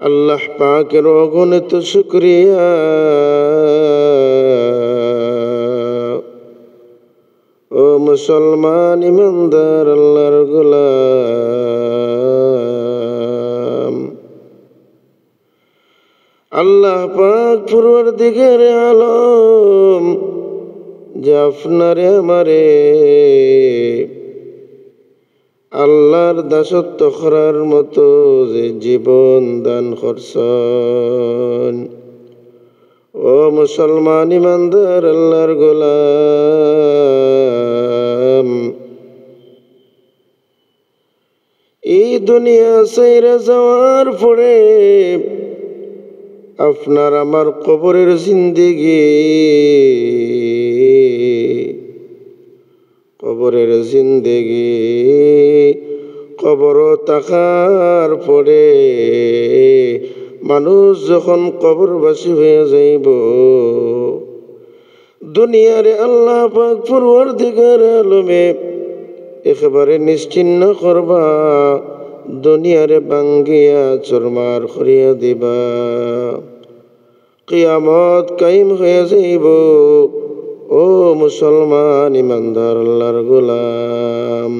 আল্লাহ পাকের অগণিত শুকরিয়া। ও মুসলমান ইমানদার আল্লাহর গোলাম, আল্লাহ পাক পরওয়ারদিগার আলম যে আপনারে আমারে আল্লাহর দাসত্ব করার মতো যে জীবন দান করছেন। ও মুসলমান ইমানদার আল্লাহর গোলাম, এই দুনিয়া ছাইরা যাওয়ার পরে আপনার আমার কবরের জিন্দেগি কবর থাকার পরে মানুষ যখন কবরবাসী হয়ে যাইব, দুনিয়ারে আল্লাহ পাক পরওয়ারদিগার আলমে একেবারে নিশ্চিহ্ন করবা, দুনিয়ারে ভাঙ্গিয়া চুরমার করিয়া দিবা। কিয়ামত কায়েম হয়ে যাইব। ও মুসলমান ইমানদার আল্লাহর গোলাম,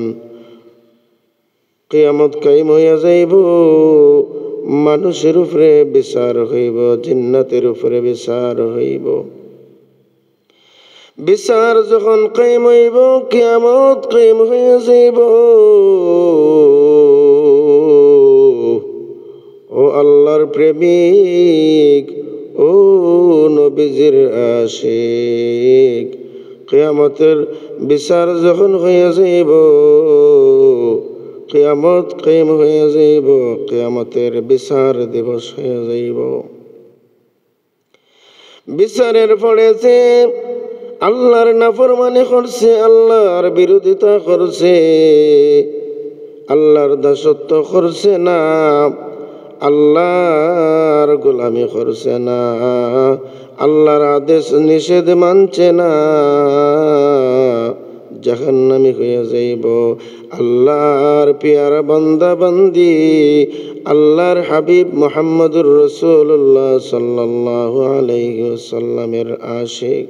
কিয়ামত কায়েম হইয়া যাইব। মানুষের উপরে বিচার হইব, জিন্নাতের উপরে বিচার হইব। বিচার যখন কায়েম হইব, কিয়ামত কায়েম হইয়া যাইব। ও আল্লাহর প্রেমিক, ও নবীজির আশিক, কিয়ামতের বিচার যখন হইয়া যাইব, কিয়ামত কায়েম হইয়া যাইব, কিয়ামতের বিচার দিবস হইয়া যাইব। বিচারের পড়েছে আল্লাহর নাফরমানি করছে, আল্লাহর বিরোধিতা করছে, আল্লাহর দাসত্ব করছে না, আল্লাহর গোলামি করছে না, আল্লাহর আদেশ নিষেধ মানছে না, জাহান্নামী হয়ে যাইব। আল্লাহর পিয়ারা বান্দা বান্দি, আল্লাহর হাবিব মুহাম্মদুর রাসূলুল্লাহ সাল্লাল্লাহু আলাইহি ওয়াসাল্লামের আশিক,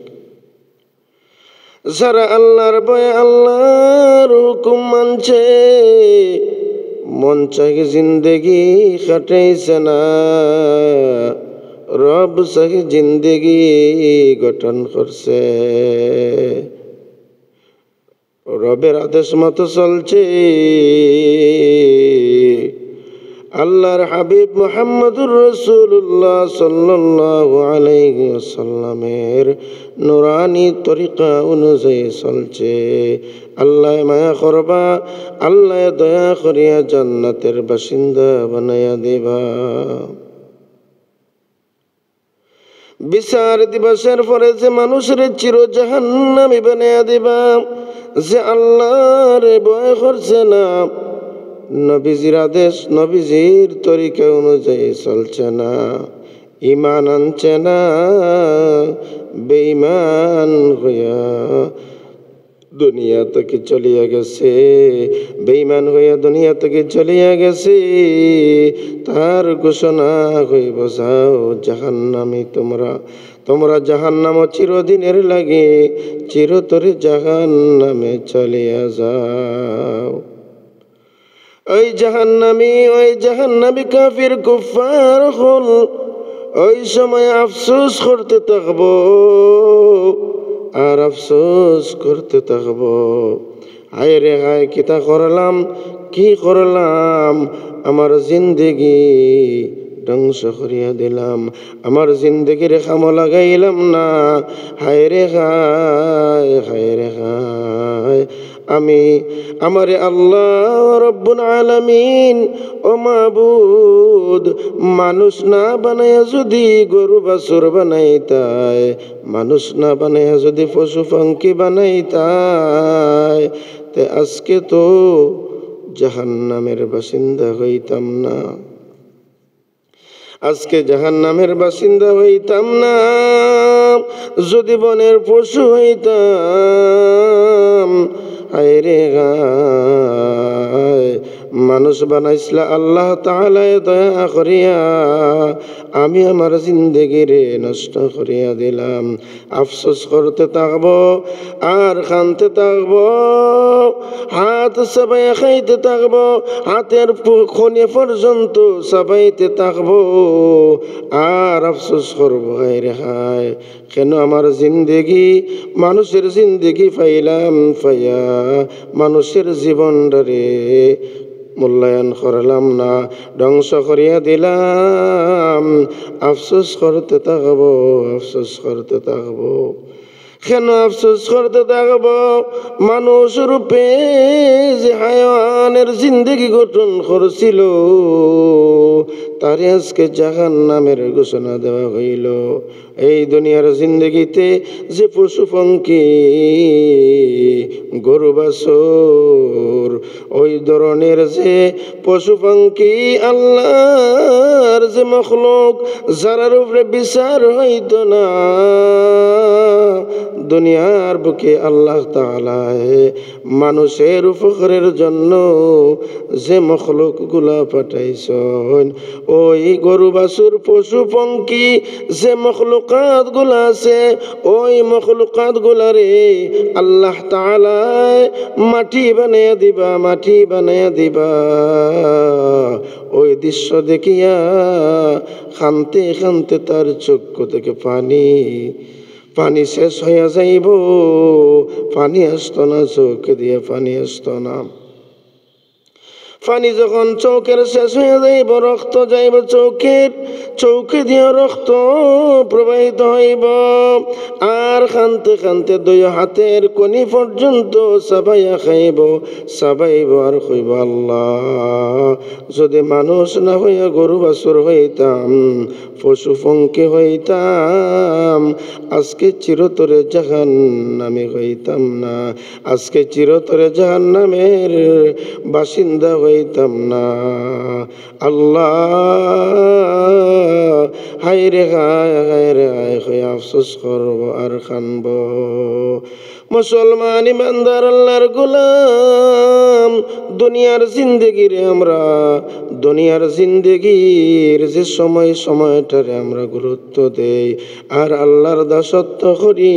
যারা আল্লাহর ভয়ে আল্লাহর হুকুম মানছে, মন চাহে জিন্দেগি কাটাইছে না, রব চাহে জিন্দেগি গঠন করছে, রবের আদেশ মতো চলছে। আল্লাহর হাবিব মুহাম্মদুর রাসূলুল্লাহ সাল্লাল্লাহু আলাইহি ওয়াসাল্লামের নুরানি তরিকা অনুযায়ী চলছে। আল্লাহ মায়া করবা, আল্লাহ দয়া করিয়া জান্নাতের বাসিন্দা বানাইয়া দিবা। বিচার দিবসের পরে যে মানুষের চির জাহান্নামী বানাইয়া দিবা, যে আল্লাহর ভয় করছে না, নবীজির আদেশ নবীজির তরিকা অনুযায়ী চলছে না, ঈমান আনছে না, বেঈমান হইয়া দুনিয়া থেকে চলিয়া গেছে, বেঈমান হইয়া দুনিয়া থেকে চলিয়া গেছে, তার ঘোষণা হইব, যাও জাহান্নামী তোমরা জাহান্নাম চিরদিনের লাগে চিরতরে জাহান্নামে চলিয়া যাও। ওই জাহান্নামী কাফির কুফার হল ওই সময় আফসোস করতে থাকবো, আর আফসোস করতে থাকবো, হায় রে হায় কিতা করলাম, কি করলাম, আমার জিন্দেগি ধ্বংস করিয়া দিলাম, আমার জিন্দেগির কাম লাগাইলাম না, হায় রে হায়, হায় রে হায়। আমারে আল্লাহ রব্বুল আলামিন ও মাবুদ মানুষ না বানায়া যদি গরু বাছুর বানাইতায়, মানুষ না বানায়া যদি পশু পাখি বানাইতায়, তে আজকে তো জাহান্নামের বাসিন্দা হইতাম না, আজকে জাহান্নামের বাসিন্দা হইতাম না। যদি বনের পশু হইতাম, হায় রে হায়, মানুষ বানাইছিলা আল্লাহ তাআলা দয়া করিয়া আমি আমার জিন্দেগিরে নষ্ট করিয়া দিলাম। আফসোস করতে থাকব আর খানতে থাকব, হাত চাবাইয়া খাইতে থাকব, হাতের খনি পর্যন্ত চাবাইতে থাকব আর আফসোস করব, হায় রে হায় কেন আমার জিন্দেগি মানুষের জিন্দেগি পাইলাম, পাইয়া মানুষের জীবনটারে মূল্যায়ন করলাম না, ধ্বংস করিয়া দিলাম। আফসোস করতে থাকব, আফসোস করতে থাকব। কেন আফসোস করতে থাকব? মানুষ রূপে যে হায়ানের জিন্দেগি গঠন করছিল তারে আজকে জাহান্নামের ঘোষণা দেওয়া হইল। এই দুনিয়ার জিন্দেগিতে যে পশু পঙ্খী, গরু বাছুর, ওই ধরনের যে পশু পঙ্খী আল্লাহর যে মখলুক যারার উপরে বিচার হইত না, দুনিয়ার বুকে আল্লাহ তাআলা মানুষের উপকারের জন্য যে মখলুক গুলা পাঠাইছেন, ওই গরু বাছুর পশু পঙ্খী যে মখলুকাত গুলা আছে, ওই মখলুকাত গুলারে আল্লাহ তাআলা মাটি বানাইয়া দিবা, মাটি বানাইয়া দিবা। ওই দৃশ্য দেখিয়া খানতে খানতে তার চক্ষু থেকে পানি শেষ হইয়া যাইব, পানি আসতো না, চোখ দিয়ে পানি আসতো না। পানি যখন চোখের শেষ হয়ে যাইব, রক্ত যাইব চৌকে দিয়ে রক্ত প্রবাহিত হইব, আর খানতে খানতে দুই হাতের কনি পর্যন্ত চাবাইয়া খাইব, চাবাইব আর কইব আল্লাহ যদি মানুষ না হইয়া গরু বাছুর হইতাম, পশু পঙ্খী হইতাম, আজকে চিরতরে জাহান্নামে হইতাম না, আজকে চিরতরে জাহান্নামের বাসিন্দা হইতাম না। আল্লাহ হায় রে হায়, হায় রে হায় হয়ে আফসোস করব আর খানব। মুসলমান ইমানদার আল্লাহর গোলাম, দুনিয়ার জিন্দেগিরে আমরা দুনিয়ার জিন্দেগির যে সময়টারে আমরা গুরুত্ব দেই আর আল্লাহর দাসত্ব করি,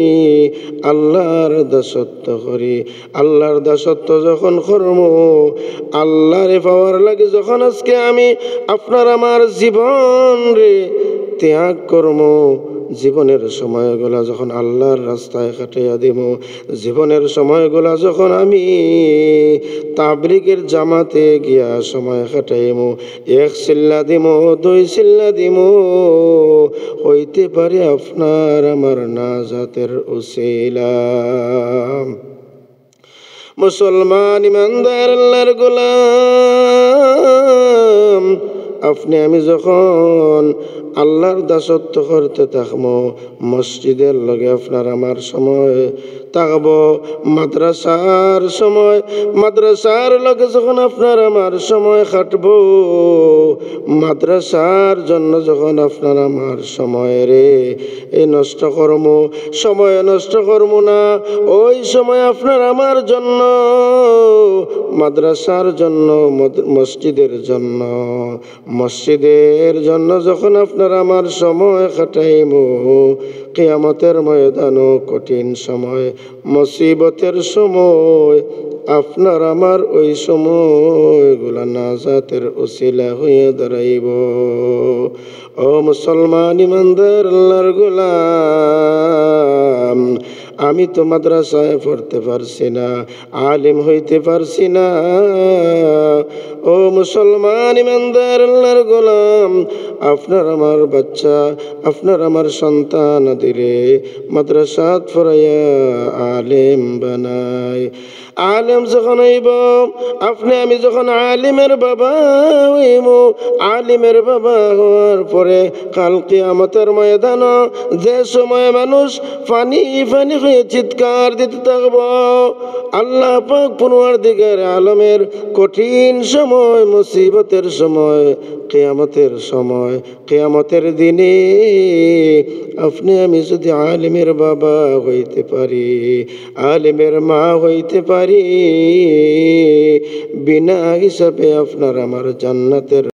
আল্লাহর দাসত্ব করি। আল্লাহর দাসত্ব যখন করব, আল্লাহরে পাওয়ার লাগে যখন আজকে আমি আপনার আমার জীবন রে ত্যাগ করব, জীবনের সময়গুলা যখন আল্লাহর রাস্তায় কাটাইয়া দিব, জীবনের সময়গুলা যখন আমি তাবলীগের জামাতে গিয়া সময় কাটাইমু, এক চিল্লা দিব, দুই চিল্লা দিব, হইতে পারে আপনার আমার নাজাতের উসিলা। মুসলমান ইমানদার আল্লাহর গোলাম, আপনি আমি যখন আল্লাহর দাসত্ব করতে থাকবো, মসজিদের লগে আপনার আমার সময় থাকব, মাদ্রাসার লগে যখন আপনার আমার সময় কাটব, মাদ্রাসার জন্য যখন আপনার আমার সময় রে এই নষ্ট করব, সময় নষ্ট করব না, ওই সময় আপনার আমার জন্য, মাদ্রাসার জন্য, মসজিদের জন্য যখন আপনার আমার সময় কাটাইব, কিয়ামতের ময়দানও কঠিন সময়, মুসিবতের সময়, আপনার আমার ওই সময়গুলা নাজাতের উসিলা হয়ে দাঁড়াইব। ও মুসলমান ইমানদার আল্লাহর গোলাম, আমি তো মাদ্রাসায় পড়তে পারছি না, আলিম হইতে পারছি না। ও মুসলমান ইমানদার আল্লাহর গোলাম, আপনার আমার বাচ্চা, আপনার আমার সন্তান আদিরে মাদ্রাসাত পড়াইয়া আলেম বানায়। আলেম যখন হইব, আপনি আমি যখন আলিমের বাবা হইব, আলিমের বাবা হওয়ার পরে কাল কিয়ামতের ময়দান, যে সময় মানুষ পানি হয়ে চিৎকার দিতে থাকব, আল্লাহ পাক পরওয়ারদিগার আলমের কঠিন সময়, মুসিবতের সময়, কিয়ামতের সময়, কিয়ামতের দিনে আপনি আমি যদি আলেমের বাবা হইতে পারি, আলেমের মা হইতে পারি, বিনা হিসাবে আপনার আমার জান্নাতের